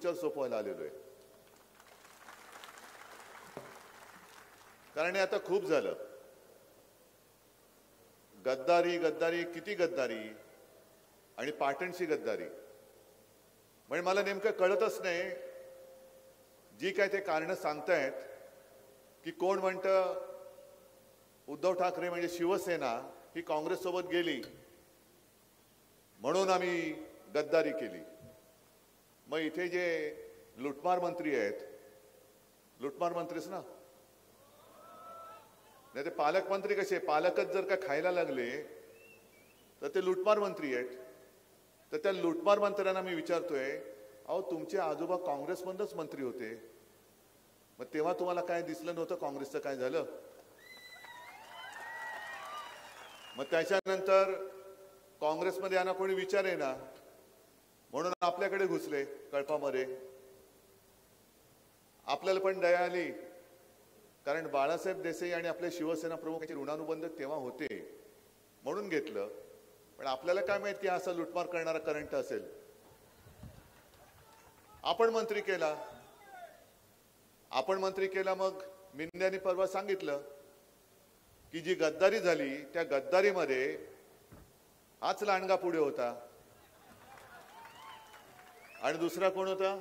तुमच्यावर सोपवायला आलेलो आहे. कारण हे आता खूप झालं. गद्दारी गद्दारी किती गद्दारी आणि पाटणची गद्दारी. म्हणजे मला नेमकं कळतच नाही. जी काय ते कारण सांगतायत की कोण म्हणतं उद्धव ठाकरे म्हणजे शिवसेना ही काँग्रेस सोबत गेली म्हणून आम्ही गद्दारी केली. मग इथे जे लुटमार मंत्री आहेत, लुटमार मंत्रीच ना, नाही ते पालकमंत्री कसे, पालकच जर का खायला लागले तर ते लुटमार मंत्री आहेत. तर त्या लुटमार मंत्र्यांना मी विचारतोय, अहो तुमचे आजोबा काँग्रेसमधूनच मंत्री होते, मग तेव्हा तुम्हाला काय दिसलं नव्हतं काँग्रेसचं काय झालं? मग त्याच्यानंतर काँग्रेसमध्ये यांना कोणी विचारे ना म्हणून आपल्याकडे घुसले कळपामध्ये. आपल्याला पण दया आली कारण बाळासाहेब देसाई आणि आपले शिवसेना प्रमुखांचे ऋणानुबंध तेव्हा होते म्हणून घेतलं. पण आपल्याला काय माहिती असा लुटमार करणारा करंट असेल. आपण मंत्री केला. मग मिंद्यानी परवा सांगितलं की जी गद्दारी झाली त्या गद्दारीमध्ये हाच लांडगा पुढे होता आणि दुसरा कोण होता,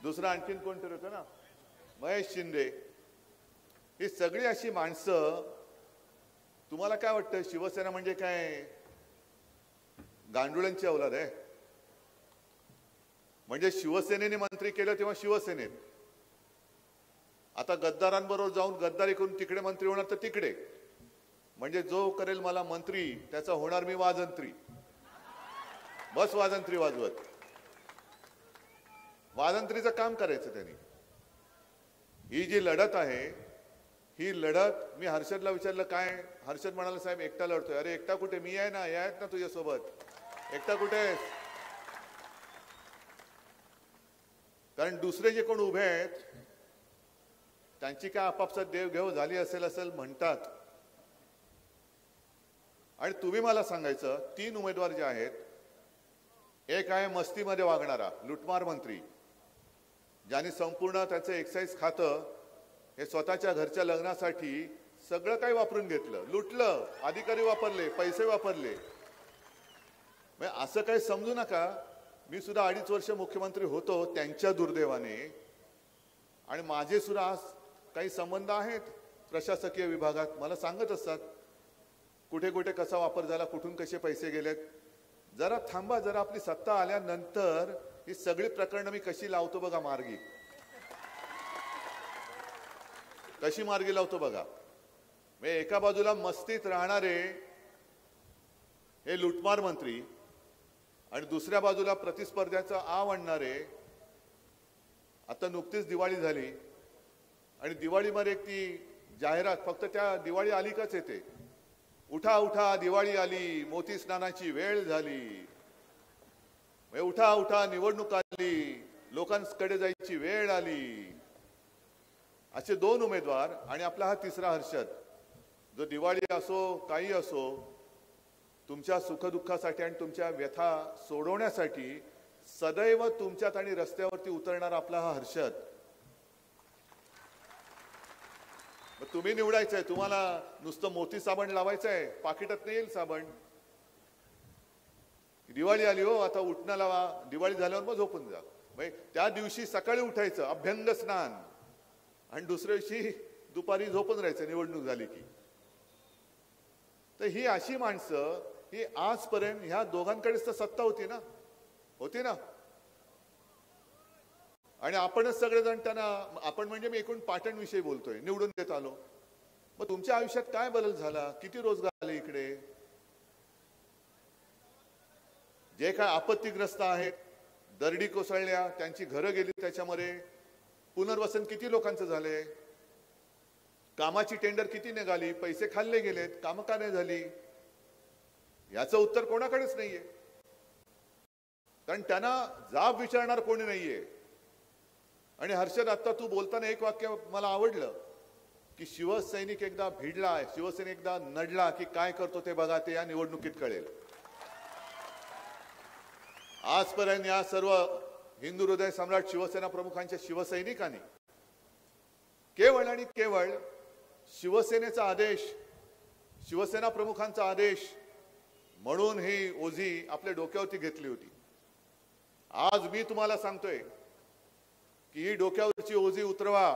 दुसरा आणखीन कोणतरी होतं ना, महेश शिंदे. ही सगळी अशी माणसं. तुम्हाला काय वाटतं शिवसेना म्हणजे काय गांडुळांची औलाद आहे? म्हणजे शिवसेनेने मंत्री केलं तेव्हा शिवसेनेत, आता गद्दारांबरोबर जाऊन गद्दारी करून तिकडे मंत्री होणार तर तिकडे. म्हणजे जो करेल मला मंत्री त्याचा होणार मी वाजंत्री. बस वाजंत्री वाजवत वाजंत्रीचं काम करायचं त्यांनी. ही जी लढत आहे ही लढत मी हर्षदला विचारलं काय, हर्षद म्हणाला साहेब एकटा लढतोय. अरे एकटा कुठे, मी आहे ना, या आहेत ना तुझ्यासोबत, एकटा कुठे आहेस? कारण दुसरे जे कोण उभे आहेत त्यांची काय आपापसात देवघेव झाली असेल म्हणतात. आणि तुम्ही मला सांगायचं 3 उमेदवार जे आहेत, एक आहे मस्तीमध्ये वागणारा लुटमार मंत्री ज्यांनी संपूर्ण त्याचं एक्साईज खातं हे स्वतःच्या घरच्या लग्नासाठी सगळं काही वापरून घेतलं, लुटलं, अधिकारी वापरले, पैसे वापरले. असं काही समजू नका. मी सुद्धा 2.5 वर्ष मुख्यमंत्री होतो त्यांच्या दुर्दैवाने, आणि माझे सुद्धा आज काही संबंध आहेत प्रशासकीय विभागात. मला सांगत असतात कुठे कुठे कसा वापर झाला, कुठून कसे पैसे गेलेत. जरा थांबा, जरा आपली सत्ता आल्यानंतर ही सगळी प्रकरणं मी कशी लावतो बघा मार्गी, कशी मार्गी लावतो बघा. एका बाजूला मस्तीत राहणारे हे लुटमार मंत्री आणि दुसऱ्या बाजूला प्रतिस्पर्ध्याचा आव आणणारे. आता नुकतीच दिवाळी झाली आणि दिवाळीमध्ये एक ती जाहिरात फक्त त्या दिवाळी आली काच येते, उठा उठा दिवाळी आली, मोती स्नानाची वेळ झाली. उठा उठा निवडणूक आली, लोकांकडे जायची वेळ आली. असे 2 उमेदवार आणि आपला हा तिसरा हर्षद, जो दिवाळी असो काही असो तुमच्या सुखदुःखासाठी आणि तुमच्या व्यथा सोडवण्यासाठी सदैव तुमच्यात आणि रस्त्यावरती उतरणारा आपला हा हर्षद. तुम्ही निवडायचंय, तुम्हाला नुसतं मोती साबण लावायचंय, पाकिटात नाही येईल साबण. दिवाळी आली हो, आता उठणं लावा, दिवाळी झाल्यावर मग झोपून जा. त्या दिवशी सकाळी उठायचं अभ्यंग स्नान आणि दुसऱ्या दिवशी दुपारी झोपून राहायचं निवडणूक झाली की. तर ही अशी माणसं, ही आजपर्यंत ह्या दोघांकडेच तर सत्ता होती ना. आणि आपणच सगळेजण त्यांना, आपण म्हणजे मी एकूण पाटण विषयी बोलतोय, निवडून देत आलो. मग तुमच्या आयुष्यात काय बदल झाला, किती रोजगार आले इकडे? जे काय आपत्तीग्रस्त आहेत, दरडी कोसळल्या, त्यांची घरं गेली, त्याच्यामध्ये पुनर्वसन किती लोकांचं झालंय? कामाची टेंडर किती निघाली, पैसे खाल्ले गेलेत, कामं का नाही झाली? याचं उत्तर कोणाकडेच नाहीये. कारण त्यांना जाब विचारणार कोणी नाहीये. आणि हर्षद, आता तू बोलताना एक वाक्य मला आवडलं की शिवसैनिक एकदा भिडला, शिवसैनिक एकदा नडला की काय करतो ते बघा, ते या निवडणुकीत कळेल. आजपर्यंत या सर्व हिंदू हृदय सम्राट शिवसेना प्रमुखांच्या शिवसैनिकांनी केवळ आणि केवळ शिवसेनेचा आदेश, शिवसेना प्रमुखांचा आदेश म्हणून ही ओझी आपल्या डोक्यावरती घेतली होती. आज मी तुम्हाला सांगतोय की ही डोक्यावरची ओझी उतरवा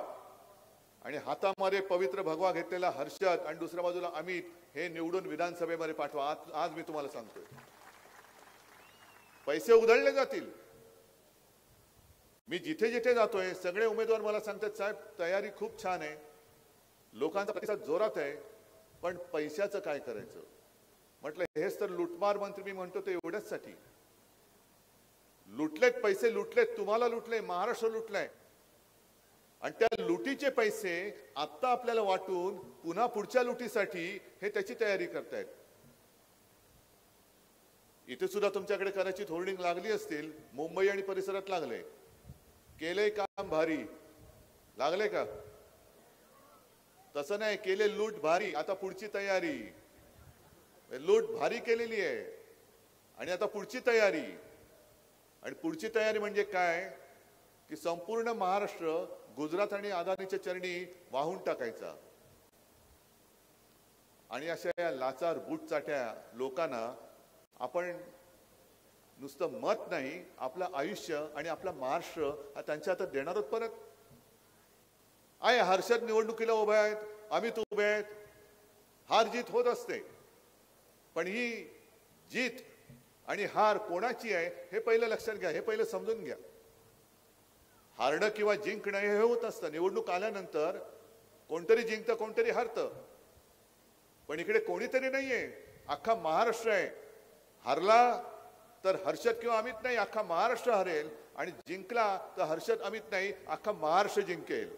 आणि हातामध्ये पवित्र भगवा घेतलेला हर्षद आणि दुसऱ्या बाजूला अमित हे निवडून विधानसभेमध्ये पाठवा. आज मी तुम्हाला सांगतोय पैसे उधळले जातील. मी जिथे जिथे जातोय सगळे उमेदवार मला सांगतात, साहेब तयारी खूप छान आहे, लोकांचा प्रतिसाद जोरात आहे, पण पैशाचं काय करायचं. म्हटलं हेच तर लुटमार मंत्री मी म्हणतो ते एवढ्याच साठी. लुटलेत, पैसे लुटलेत, तुम्हाला लुटले, महाराष्ट्र लुटलाय. आणि त्या लुटीचे पैसे आता आपल्याला वाटून पुन्हा पुढच्या लुटीसाठी हे त्याची तयारी करतायत. इथे सुद्धा तुमच्याकडे कदाचित होर्डिंग लागली असतील, मुंबई आणि परिसरात लागले. केले काम भारी, लागले का? तसं नाही, केले लूट भारी, आता पुढची तयारी. लूट भारी केलेली आहे आणि आता पुढची तयारी. आणि पुढची तयारी म्हणजे काय की संपूर्ण महाराष्ट्र गुजरात आणि अदानीच्या चरणी वाहून टाकायचा. आणि अशा या लाचार बूटचाट्या लोकांना आपण नुसतं मत नाही, आपलं आयुष्य आणि आपला महाराष्ट्र हा त्यांच्या हातात देणार आहोत परत. आहे हर्षद निवडणुकीला उभे आहेत, अमित उभे आहेत, हार जीत होत असते. पण ही जीत आणि हार कोणाची आहे हे पहिलं लक्षात घ्या, हे पहिलं समजून घ्या. हारणं किंवा जिंकणं हे होत असतं. निवडणूक आल्यानंतर कोणतरी जिंकतं, कोणतरी हारतं. पण इकडे कोणीतरी नाहीये, अख्खा महाराष्ट्र आहे. हारला तर हर्षद किंवा अमित नाही, अख्खा महाराष्ट्र हरेल. आणि जिंकला तर हर्षद अमित नाही, अख्खा महाराष्ट्र जिंकेल.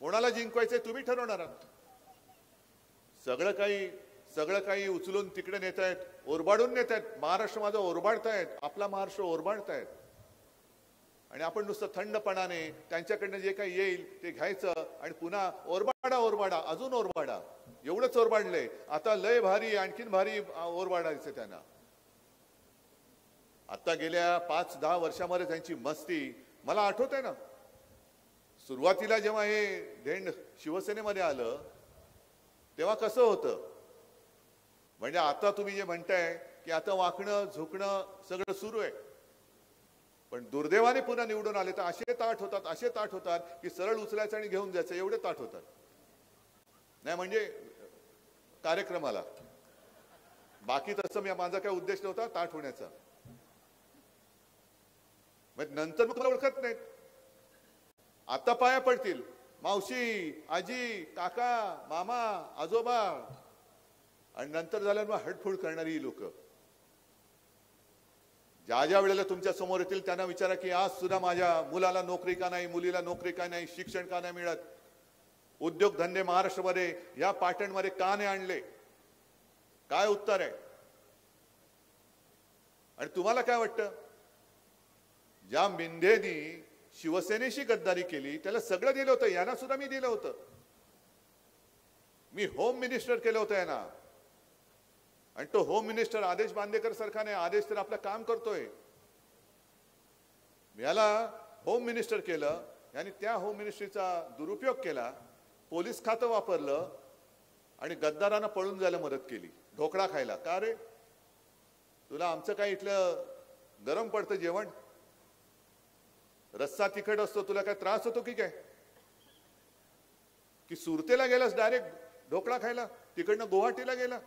कोणाला जिंकवायचंय तुम्ही ठरवणार आहात. सगळं काही उचलून तिकडे नेत आहेत, ओरबाडून नेत आहेत. महाराष्ट्र माझा ओरबाडतायत, आपला महाराष्ट्र ओरबाडतायत. आणि आपण नुसतं थंडपणाने त्यांच्याकडनं जे काही येईल ते घ्यायचं आणि पुन्हा ओरबाडा अजून ओरबाडा. एवढंच ओरबाडलंय, आता लय भारी, आणखीन भारी ओरबाडायचं त्यांना. आता गेल्या 5-10 वर्षामध्ये त्यांची मस्ती मला आठवत आहे ना. सुरुवातीला जेव्हा हे धेंड शिवसेनेमध्ये आलं तेव्हा कसं होतं, म्हणजे आता तुम्ही जे म्हणताय की आता वाकणं झुकणं सगळं सुरू आहे. पण दुर्दैवाने पुन्हा निवडून आले तर असे ताट होतात की सरळ उचलायचं आणि घेऊन जायचं, एवढे ताट होतात. नाही म्हणजे कार्यक्रमाला, बाकी तसं माझा काय उद्देश नव्हता ताट होण्याचा. नंतर मग तुम्हाला ओळखत नाहीत. आता पाया पडतील मावशी, आजी, काका, मामा, आजोबा. आणि नंतर झाल्यावर मग हडफोड करणारी लोक. ज्या वेळेला तुमच्या समोर येतील त्यांना विचारा की आज सुद्धा माझ्या मुलाला नोकरी का नाही, मुलीला नोकरी का नाही, शिक्षण का नाही मिळत, उद्योगधंदे महाराष्ट्रामध्ये या पाटणमध्ये का नाही आणले. काय उत्तर आहे. आणि तुम्हाला काय वाटतं, ज्या मिंधेनी शिवसेनेशी गद्दारी केली त्याला सगळं दिलं होतं, यांना सुद्धा मी दिलं होतं. मी होम मिनिस्टर केलं होतं यांना. आणि तो होम मिनिस्टर आदेश बांदेकर सारखा नाही, आदेश तर आपलं काम करतोय. याला होम मिनिस्टर केलं, यांनी त्या होम मिनिस्ट्रीचा दुरुपयोग केला, पोलीस खातं वापरलं आणि गद्दारांना पळून जायला मदत केली, ढोकळा खायला. का रे, तुला आमचं काय इथलं गरम पडतं जेवण, रस्सा तिखट असतो, तुला काय त्रास होतो की काय, की सुरतेला गेलास डायरेक्ट ढोकळा खायला, तिकडनं गुवाहाटीला गेला.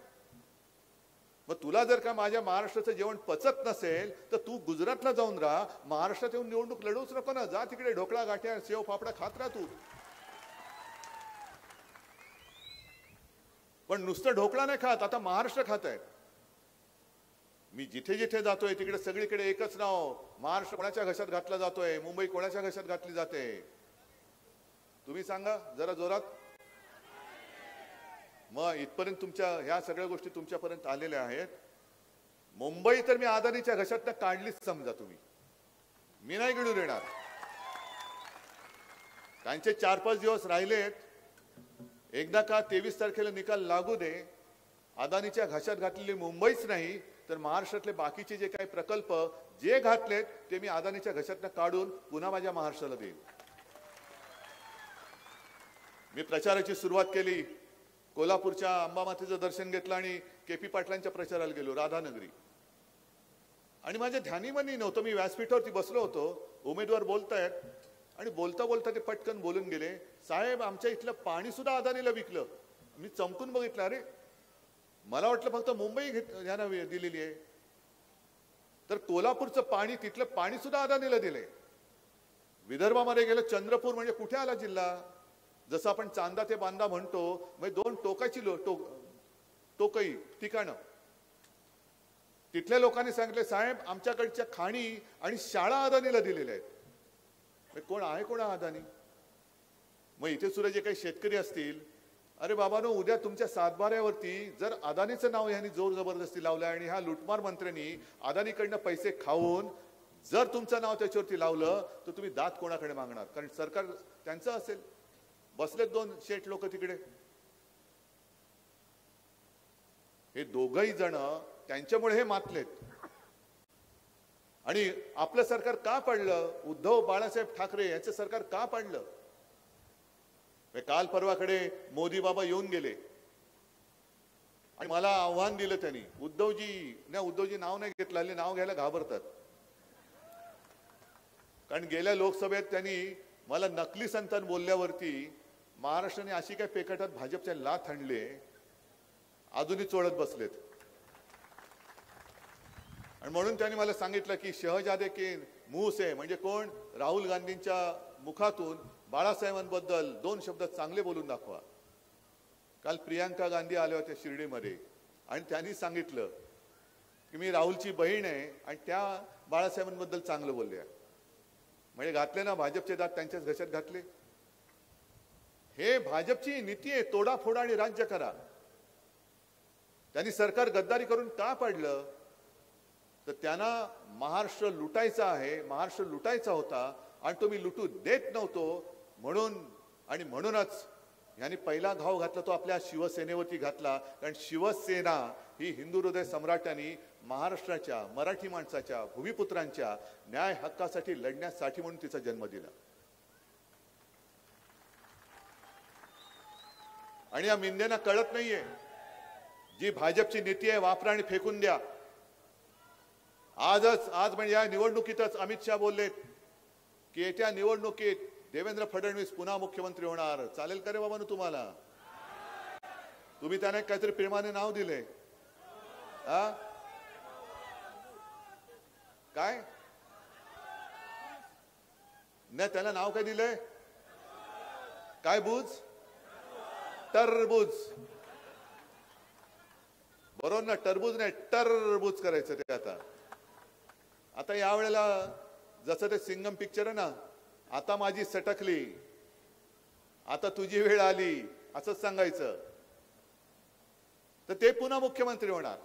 मग तुला जर का माझ्या महाराष्ट्राचं जेवण पचत नसेल तर तू गुजरातला जाऊन राहा, महाराष्ट्रात येऊन निवडणूक लढवूच नको ना. जा तिकडे ढोकळा गाठ्या सेव फाफडा खात राहा तू. पण नुसतं ढोकळा नाही खात, आता महाराष्ट्र खात आहे. मी जिथे जिथे जातोय तिकडे सगळीकडे एकच नाव, महाराष्ट्र कोणाच्या घशात घातला जातोय, मुंबई कोणाच्या घशात घातली जाते. तुम्ही सांगा जरा जोरात. मग इथपर्यंत तुमच्या ह्या सगळ्या गोष्टी तुमच्यापर्यंत आलेल्या आहेत. मुंबई तर मी अदानीच्या घशातनं काढलीच समजा तुम्ही, मी नाही गिळू देणार. त्यांचे 4-5 दिवस राहिलेत, एकदा का 23 तारखेला निकाल लागू दे. अदानीच्या घशात घातलेली मुंबईच नाही तर महाराष्ट्रातले बाकीचे जे काही प्रकल्प जे घातलेत ते मी अदानीच्या घशातनं काढून पुन्हा माझ्या महाराष्ट्राला देईन. मी प्रचाराची सुरुवात केली, कोल्हापूरच्या अंबामातेचं दर्शन घेतलं आणि KP पाटलांच्या प्रचाराला गेलो राधानगरी. आणि माझ्या ध्यानीमनी नव्हतं, मी व्यासपीठावरती बसलो होतो, उमेदवार बोलतायत आणि बोलता बोलता ते पटकन बोलून गेले, साहेब आमच्या इथलं पाणी सुद्धा अदानीला विकलं. मी चमकून बघितलं, अरे मला वाटलं फक्त मुंबई ह्यांना दिलेली आहे, तर कोल्हापूरचं पाणी, तिथलं पाणी सुद्धा अदानीला दिले. विदर्भामध्ये गेलं, चंद्रपूर म्हणजे कुठे आला जिल्हा, जसं आपण चांदा ते बांदा म्हणतो, म्हणजे दोन टोकाची टोकई ठिकाणं. तिथल्या लोकांनी सांगितले, साहेब आमच्याकडच्या खाणी आणि शाळा अदानीला दिलेल्या आहेत. कोण आहे कोण अदानी? मग इथे सुद्धा जे काही शेतकरी असतील, अरे बाबांनो, उद्या तुमच्या सातबाऱ्यावरती जर अदानीचं नाव ह्यांनी जोर जबरदस्ती लावलं आणि ह्या लुटमार मंत्र्यांनी अदानीकडनं पैसे खाऊन जर तुमचं नाव त्याच्यावरती लावलं, तर तुम्ही दात कोणाकडे मागणार? कारण सरकार त्यांचं असेल. बसलेत दोन शेठ लोक तिकडे, हे दोघही जण त्यांच्यामुळे हे मातलेत. आणि आपलं सरकार का पडलं? उद्धव बाळासाहेब ठाकरे यांचं सरकार का पडलं? काल परवाकडे मोदी बाबा येऊन गेले आणि मला आव्हान दिलं त्यांनी, उद्धवजी नाव नाही घेतलं, हल्ली नाव घ्यायला घाबरतात. कारण गेल्या लोकसभेत त्यांनी मला नकली संतान बोलल्यावरती महाराष्ट्राने अशी काय पेकटात भाजपच्या लाथ आणले, अजूनही चोळत बसलेत. आणि म्हणून त्यांनी मला सांगितलं की शहजादे के मुंह से, म्हणजे कोण, राहुल गांधींच्या मुखातून बाळासाहेबांबद्दल 2 शब्द चांगले बोलून दाखवा. काल प्रियांका गांधी आल्या होत्या शिर्डीमध्ये आणि त्यांनी सांगितलं की मी राहुलची बहीण आहे आणि त्या बाळासाहेबांबद्दल चांगलं बोलल्या. म्हणजे घातले ना भाजपचे दात त्यांच्याच घशात घातले. हे भाजपची नीती आहे, तोडाफोडा आणि राज्य करा. त्यांनी सरकार गद्दारी करून का पाडलं? तर त्यांना महाराष्ट्र लुटायचा आहे, महाराष्ट्र लुटायचा होता आणि तो मी लुटू देत नव्हतो. म्हणूनच यांनी पहिला घाव घातला तो आपल्या शिवसेनेवरती घातला. कारण शिवसेना ही हिंदू हृदय सम्राटांनी महाराष्ट्राच्या, मराठी माणसाच्या, भूमिपुत्रांच्या न्याय हक्कासाठी लढण्यासाठी म्हणून तिचा जन्म दिला. आणि या मिंदेना कळत नाहीये, जी भाजपची नीती आहे वापरा आणि फेकून द्या. आज म्हणजे या निवडणुकीतच अमित शहा बोललेत की येत्या निवडणुकीत देवेंद्र फडणवीस पुन्हा मुख्यमंत्री होणार. चालेल का रे बाबांनो तुम्हाला? तुम्ही त्यांना काहीतरी प्रेमाने नाव दिले, काय नाही, त्याला नाव काय दिलंय? काय बुज? टरबूज. बरोबर ना? टरबूज नाही, टरबूज करायचं ते. आता यावेळेला जसं ते सिंगम पिक्चर आहे ना, आता माझी सटकली, आता तुझी वेळ आली, असंच सांगायचं, तर ते पुन्हा मुख्यमंत्री होणार.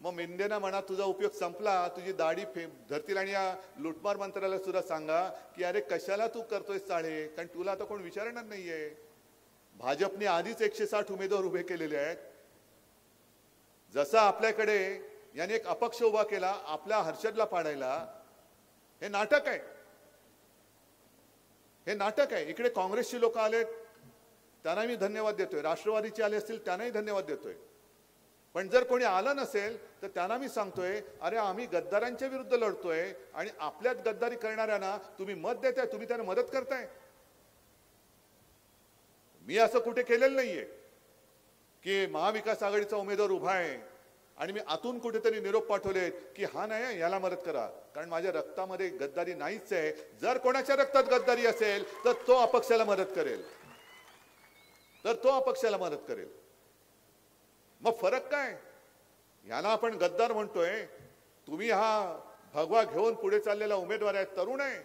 मग मिंदेना म्हणा तुझा उपयोग संपला, तुझी दाढी धरतील आणि या लुटमार मंत्र्याला सुद्धा सांगा की अरे कशाला तू करतोय चाळे, कारण तुला आता कोण विचारणार नाहीये. भाजपने आधीच 160 उमेदवार उभे केलेले आहेत. जसं आपल्याकडे याने एक अपक्ष उभा केला आपल्या हर्षदला पाडायला, हे नाटक आहे, हे नाटक आहे. इकडे काँग्रेसची लोक आलेत, त्यांना मी धन्यवाद देतोय. राष्ट्रवादीचे आले असतील त्यांनाही धन्यवाद देतोय. पण जर कोणी आलं नसेल तर त्यांना मी सांगतोय, अरे आम्ही गद्दारांच्या विरुद्ध लढतोय आणि आपल्यात गद्दारी करणाऱ्यांना तुम्ही मत देताय, तुम्ही त्यांना मदत करताय. मी असं कुठे केलेलं नाहीये की महाविकास आघाडीचा उमेदवार उभा आहे आणि मी आतून कुठेतरी निरोप पाठवलेत की हा नाही याला मदत करा, कारण माझ्या रक्तामध्ये गद्दारी नाहीच आहे. जर कोणाच्या रक्तात गद्दारी असेल तर तो अपक्षाला मदत करेल, मग फरक काय? याला आपण गद्दार म्हणतोय, तुम्ही हा भगवा घेऊन पुढे चाललेला उमेदवार आहे, तरुण आहे,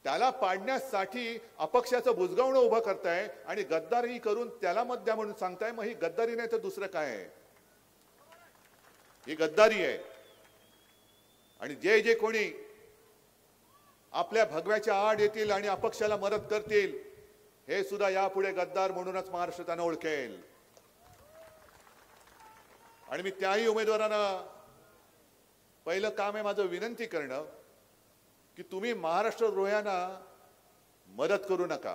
त्याला पाडण्यासाठी अपक्षाचं बुजगावणं उभं करताय आणि गद्दारी करून त्याला मत द्या म्हणून सांगताय. मग ही गद्दारी नाही तर दुसरं काय आहे? ही गद्दारी आहे. आणि जे कोणी आपल्या भगव्याच्या आड येतील आणि अपक्षाला मदत करतील, हे सुद्धा यापुढे गद्दार म्हणूनच महाराष्ट्र त्यांना ओळखेल. आणि मी त्याही उमेदवारांना पहिलं काम आहे माझं विनंती करणं की तुम्ही महाराष्ट्रद्रोह्यांना मदत करू नका,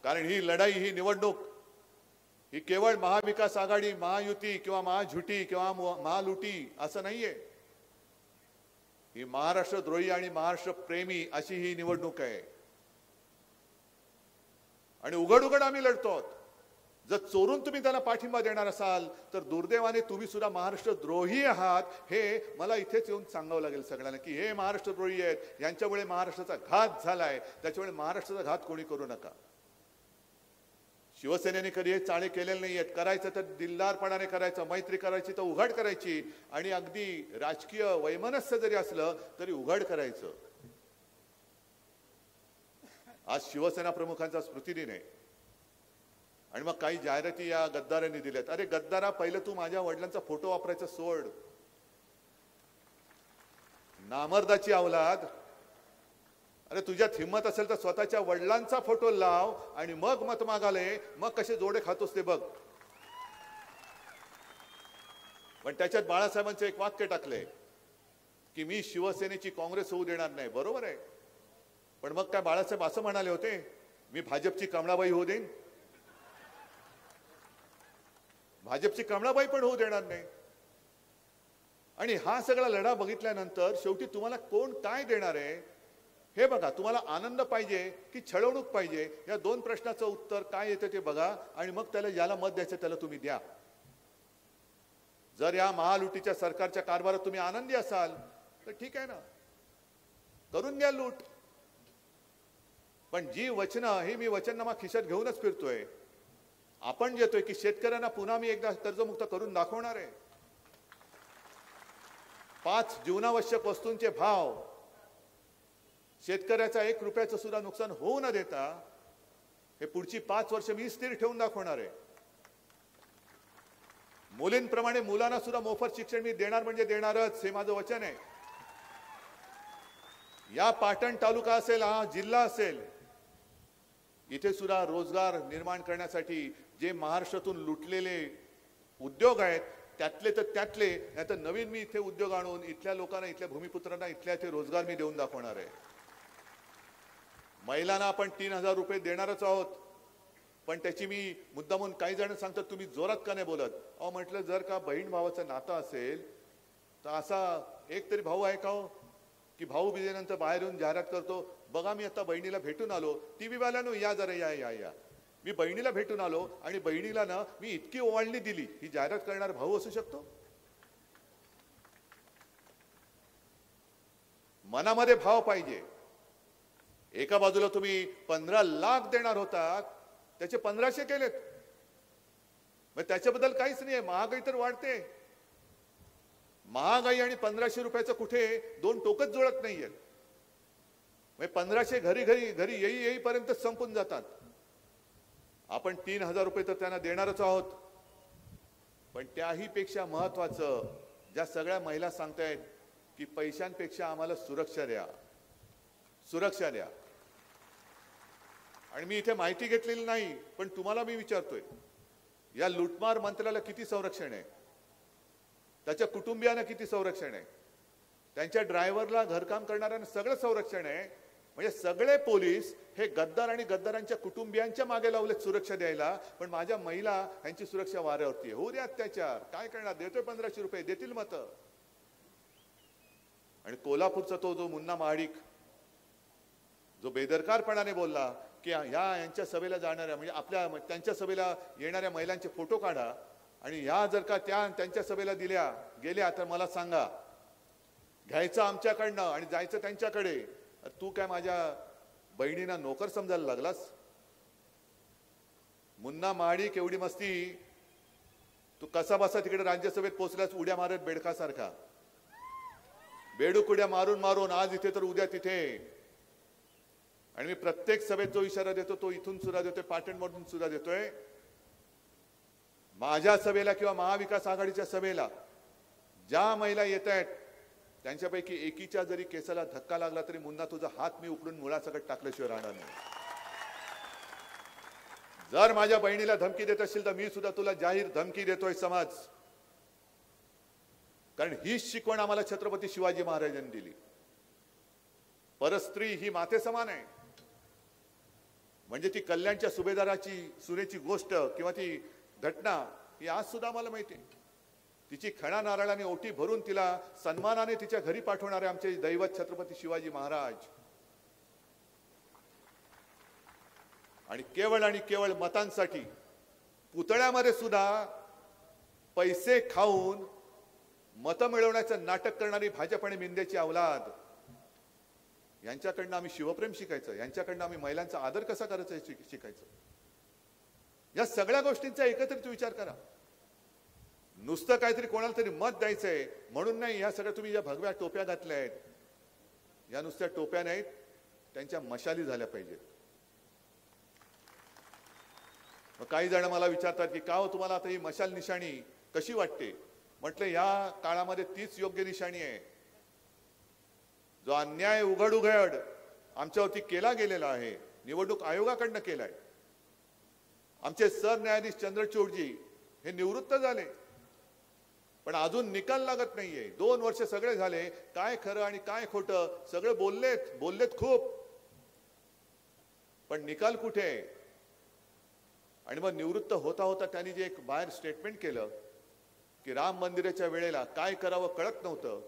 कारण ही लढाई, ही निवडणूक ही केवळ महाविकास आघाडी, महायुती किंवा महाझुटी किंवा महालुटी असं नाहीये. ही महाराष्ट्रद्रोही आणि महाराष्ट्र प्रेमी अशी ही निवडणूक आहे आणि उघड उघड आम्ही लढतो आहोत. जर चोरून तुम्ही त्यांना पाठिंबा देणार असाल तर दुर्दैवाने तुम्ही सुद्धा महाराष्ट्रद्रोही आहात, हे मला इथेच येऊन सांगावं लागेल सगळ्यांना की हे महाराष्ट्रद्रोही आहेत, यांच्यामुळे महाराष्ट्राचा घात झालाय, त्याच्यामुळे महाराष्ट्राचा घात कोणी करू नका. शिवसेनेने कधी हे चाळे केलेले नाही आहेत. करायचं तर दिलदारपणाने करायचं, मैत्री करायची तर उघड करायची आणि अगदी राजकीय वैमनस्य जरी असलं तरी उघड करायचं. आज शिवसेना प्रमुखांचा स्मृतिदिन आहे आणि मग काही जाहिराती या गद्दारांनी दिल्यात. अरे गद्दारा, पहिलं तू माझ्या वडिलांचा फोटो वापरायचा सोड. नामर्दाची अवलाद, अरे तुझ्यात हिम्मत असेल तर स्वतःच्या वडिलांचा फोटो लाव आणि मग मत मागाले, मग कसे जोडे खातोस ते बघ. पण त्याच्यात बाळासाहेबांचं एक वाक्य टाकलंय की मी शिवसेनेची काँग्रेस होऊ देणार नाही. बरोबर आहे, पण मग काय बाळासाहेब असं म्हणाले होते मी भाजपची कमळाबाई होऊ देईन? भाजपची कमळाबाई पण होऊ देणार नाही. आणि हा सगळा लढा बघितल्यानंतर शेवटी तुम्हाला कोण काय देणार आहे हे बघा. तुम्हाला आनंद पाहिजे की छळवणूक पाहिजे, या दोन प्रश्नाचं उत्तर काय येतं ते बघा आणि मग त्याला ज्याला मत द्यायचं त्याला तुम्ही द्या. जर या महालुटीच्या सरकारच्या कारभारात तुम्ही आनंदी असाल तर ठीक आहे ना, करून घ्या लूट. पण जी वचनं, ही मी वचननामा खिशात घेऊनच फिरतोय. आपण देतोय की शेतकऱ्यांना पुन्हा मी एकदा कर्जमुक्त करून दाखवणार आहे. 5 जीवनावश्यक वस्तूंचे भाव शेतकऱ्याचा 1 रुपयाचं सुद्धा नुकसान होऊ न देता हे पुढची 5 वर्ष मी स्थिर ठेवून दाखवणार आहे. मुलींप्रमाणे मुलांना सुद्धा मोफत शिक्षण मी देणार म्हणजे देणारच, हे माझं वचन आहे. या पाटण तालुका असेल, हा जिल्हा असेल, इथे सुद्धा रोजगार निर्माण करण्यासाठी जे महाराष्ट्रातून लुटलेले उद्योग आहेत त्यातले तर त्यातले, नाही तर नवीन मी इथे उद्योग आणून इथल्या लोकांना, इथल्या भूमिपुत्रांना इथल्या इथे रोजगार मी देऊन दाखवणार आहे. महिलांना आपण 3000 रुपये देणारच आहोत. पण त्याची मी मुद्दामून, काही जण सांगतात तुम्ही जोरात का नाही बोलत. अहो म्हटलं, जर का बहीण भावाचं नातं असेल तर असा एक तरी भाऊ आहे का हो की भाऊ बिजेनंतर बाहेर येऊन जाहिरात करतो, बघा मी आता बहिणीला भेटून आलो. टीव्ही वाल्यानो या जरा, या या या, मी बहिणीला भेटून आलो आणि बहिणीला ना मी इतकी ओवाळणी दिली, ही जाहिरात करणारा भाऊ असू शकतो? मनामध्ये भाव पाहिजे. एका बाजूला तुम्ही 15 लाख देणार होतात, त्याचे 1500 केलेत. मग त्याच्याबद्दल काहीच नाही. महागाई तर वाढते. महागाई आणि 1500 रुपयाचं कुठे दोन टोकच जुळत नाहीये. मग 1500 घरी येईपर्यंत संपून जातात. आपण 3000 रुपये तर त्यांना देणारच आहोत. पण त्याही पेक्षा महत्वाचं, ज्या सगळ्या महिला सांगतायत की पैशांपेक्षा आम्हाला सुरक्षा द्या, सुरक्षा द्या. आणि मी इथे माहिती घेतलेली नाही, पण तुम्हाला मी विचारतोय, या लुटमार मंत्र्याला किती संरक्षण आहे? त्याच्या कुटुंबियांना किती संरक्षण आहे? त्यांच्या ड्रायव्हरला, घरकाम करणाऱ्यांना सगळं संरक्षण आहे. म्हणजे सगळे पोलीस हे गद्दार आणि गद्दारांच्या कुटुंबियांच्या मागे लावलेत सुरक्षा द्यायला. पण माझ्या महिला यांची सुरक्षा वाऱ्यावरती आहे. होऊ दे अत्याचार, काय करणार? देतोय 1500 रुपये, देतील मत. आणि कोल्हापूरचा तो जो मुन्ना महाडिक जो बेदरकारपणाने बोलला की यांच्या सभेला जाणाऱ्या, म्हणजे आपल्या त्यांच्या सभेला येणाऱ्या महिलांचे फोटो काढा आणि ह्या जर का त्यांच्या सभेला गेल्या तर मला सांगा, घ्यायचं आमच्याकडनं आणि जायचं त्यांच्याकडे. तू काय माझ्या बहिणींना नोकर समजायला लागलास? मुन्ना महाडिक एवढी मस्ती, तू कसा बसा तिकडे राज्यसभेत पोहोचलास उड्या मारत बेडकासारखा. बेडूक उड्या मारून मारून आज इथे तर उद्या तिथे. आणि मी प्रत्येक सभेत जो इशारा देतो तो इथून सुद्धा देतोय, पाटणमधून सुद्धा देतोय. माझ्या सभेला किंवा महाविकास आघाडीच्या सभेला ज्या महिला येत आहेत त्यांच्यापैकी एकीच्या जरी केसाला धक्का लागला तरी मुन्ना तुझा हात मी उकडून मुळासकट टाकल्याशिवाय राहणार नाही. जर माझ्या बहिणीला धमकी देत असेल तर मी सुद्धा तुला जाहीर धमकी देतोय. समाज कारण हीच शिकवण आम्हाला छत्रपती शिवाजी महाराजांनी दिली. परस्त्री ही माते समान आहे. म्हणजे ती कल्याणच्या सुभेदाराची सुनेची गोष्ट किंवा ती घटना ही आज सुद्धा आम्हाला माहिती आहे. तिची खणा नारळाने ओटी भरून तिला सन्मानाने तिच्या घरी पाठवणारे आमचे दैवत छत्रपती शिवाजी महाराज. आणि केवळ मतांसाठी पुतळ्यामध्ये सुद्धा पैसे खाऊन मत मिळवण्याचं नाटक करणारी भाजप आणि मिंदेची अवलाद, यांच्याकडनं आम्ही शिवप्रेम शिकायचं, यांच्याकडनं आम्ही महिलांचा आदर कसा करायचा हे शिकायचं. या सगळ्या गोष्टींचा एकत्रित विचार करा. नुसतं काहीतरी कोणाला तरी मत द्यायचंय म्हणून नाही. ह्या सगळ्या तुम्ही ज्या भगव्या टोप्या घातल्या आहेत, या नुसत्या टोप्या नाहीत, त्यांच्या मशाली झाल्या पाहिजेत. काही जण मला विचारतात की का हो तुम्हाला आता ही मशाल निशाणी कशी वाटते. म्हटलं या काळामध्ये तीच योग्य निशाणी आहे. जो अन्याय उघड आमच्यावरती केला गेलेला आहे, निवडणूक आयोगाकडनं केलाय. आमचे सरन्यायाधीश चंद्रचूडजी हे निवृत्त झाले, पण अजून निकाल लागत नाहीये. 2 वर्ष सगळे झाले. काय खरं आणि काय खोटं सगळे बोललेत खूप, पण निकाल कुठे. आणि मग निवृत्त होता होता त्यांनी जे एक बाहेर स्टेटमेंट केलं की राम मंदिराच्या वेळेला काय करावं कळत नव्हतं,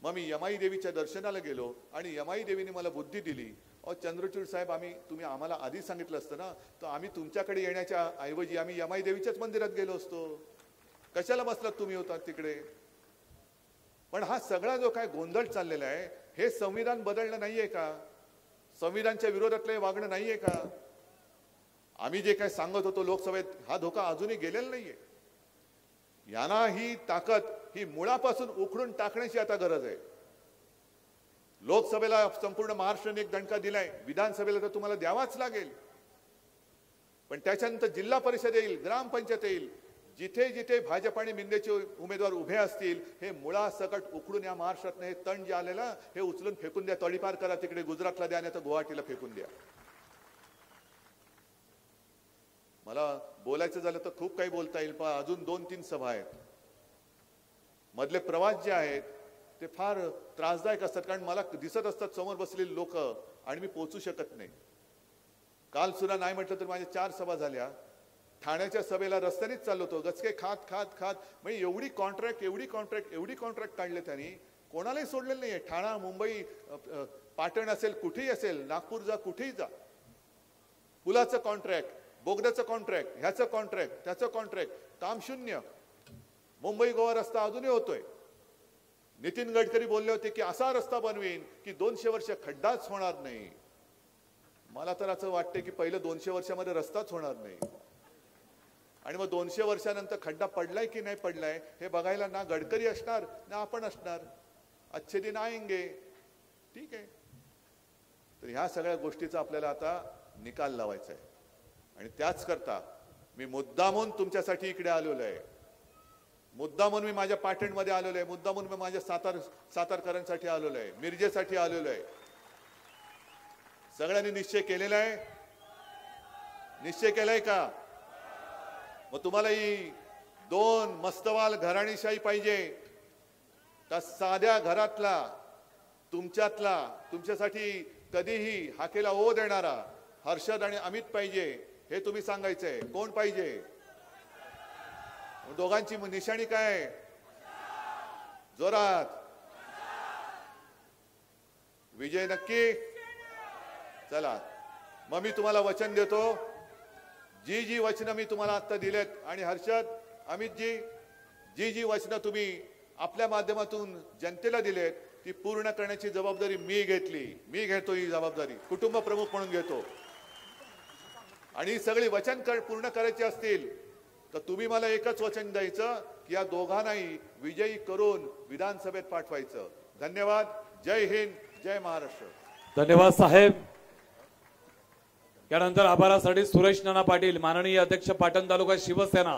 मग मी यमाई देवीच्या दर्शनाला गेलो आणि यमाई देवीने मला बुद्धी दिली. अहो चंद्रचूड साहेब, तुम्ही आम्हाला आधी सांगितलं असतं ना, तर आम्ही तुमच्याकडे येण्याच्या ऐवजी आम्ही यमाई देवीच्याच मंदिरात गेलो असतो. कशाला बसलात तुम्ही होता तिकडे. पण हा सगळा जो काय गोंधळ चाललेला आहे, हे संविधान बदलणं नाहीये का. संविधानच्या विरोधातलं वागणं नाहीये का. आम्ही जे काय सांगत होतो लोकसभेत, हा धोका अजूनही गेलेला नाहीये. यांना ही ताकद ही मुळापासून उखडून टाकण्याची आता गरज आहे. लोकसभेला संपूर्ण महाराष्ट्राने एक दणका दिलाय, विधानसभेला तर तुम्हाला द्यावाच लागेल. पण त्याच्यानंतर जिल्हा परिषद येईल, ग्रामपंचायत येईल. जिथे जिथे भाजप आणि मिंदेचे उमेदवार उभे असतील, हे मुळासकट उखडून या महाराष्ट्रातनं हे तण जे आलेलं हे उचलून फेकून द्या. तडीपार करा, तिकडे गुजरातला द्या, नाही तर गुवाहाटीला फेकून द्या. मला बोलायचं झालं तर खूप काही बोलता येईल, पण अजून 2-3 सभा आहेत. मधले प्रवास जे आहेत ते फार त्रासदायक असतात, कारण मला दिसत असतात समोर बसलेली लोक आणि मी पोहोचू शकत नाही. काल सुद्धा नाही म्हटलं तर माझ्या 4 सभा झाल्या. ठाण्याच्या सभेला रस्त्यानेच चाललो होतो, गचके खात म्हणजे एवढी कॉन्ट्रॅक्ट काढले त्यांनी, कोणालाही सोडलेलं नाहीये. ठाणा, मुंबई, पाटण असेल, कुठेही असेल, नागपूर जा, कुठेही जा. पुलाचं कॉन्ट्रॅक्ट, बोगद्याचं कॉन्ट्रॅक्ट, ह्याचं कॉन्ट्रॅक्ट, त्याचं कॉन्ट्रॅक्ट, काम शून्य. मुंबई गोवा रस्ता अजूनही होतोय. नितीन गडकरी बोलले होते की असा रस्ता बनवीन की 200 वर्ष खड्डाच होणार नाही. मला तर असं वाटतं की पहिलं 200 वर्षामध्ये रस्ताच होणार नाही, आणि मग 200 वर्षानंतर खड्डा पडलाय की नाही पडलाय हे बघायला ना गडकरी असणार ना आपण असणार. अच्छे दिन आएंगे, ठीक आहे. तर ह्या सगळ्या गोष्टीचा आपल्याला आता निकाल लावायचा आहे. आणि त्याच करता मी मुद्दामून तुमच्यासाठी इकडे आलेलो आहे. मुद्दामून मी माझ्या पाटणमध्ये आलेलो आहे. मुद्दामून मी माझ्या सातारकरांसाठी आलेलो आहे, मिरजेसाठी आलेलो आहे. सगळ्यांनी निश्चय केलेला आहे. निश्चय केलाय का. मग तुम्हाला ही 2 मस्तवाल घराणीशाही पाहिजे, त्या साध्या घरातला तुमच्यातला तुमच्यासाठी कधीही हाकेला ओ देणारा हर्षद आणि अमित पाहिजे, हे तुम्ही सांगायचंय. कोण पाहिजे. दोघांची निशाणी काय. जोरात विजय नक्की. चला मग मी तुम्हाला वचन देतो, जी वचनं मी तुम्हाला आता दिलेत, आणि हर्षद, अमितजी, जी वचनं तुम्ही आपल्या माध्यमातून जनतेला दिलेत ती पूर्ण करण्याची जबाबदारी मी घेतली. मी घेतो ही जबाबदारी, कुटुंब प्रमुख म्हणून घेतो. आणि सगळी वचन पूर्ण करायची असतील तर तुम्ही मला एकच वचन द्यायचं की या दोघांनाही विजयी करून विधानसभेत पाठवायचं. धन्यवाद. जय हिंद, जय महाराष्ट्र. धन्यवाद साहेब. यानंतर आभारासाठी सुरेश नाना पाटील, माननीय अध्यक्ष पाटण तालुका शिवसेना.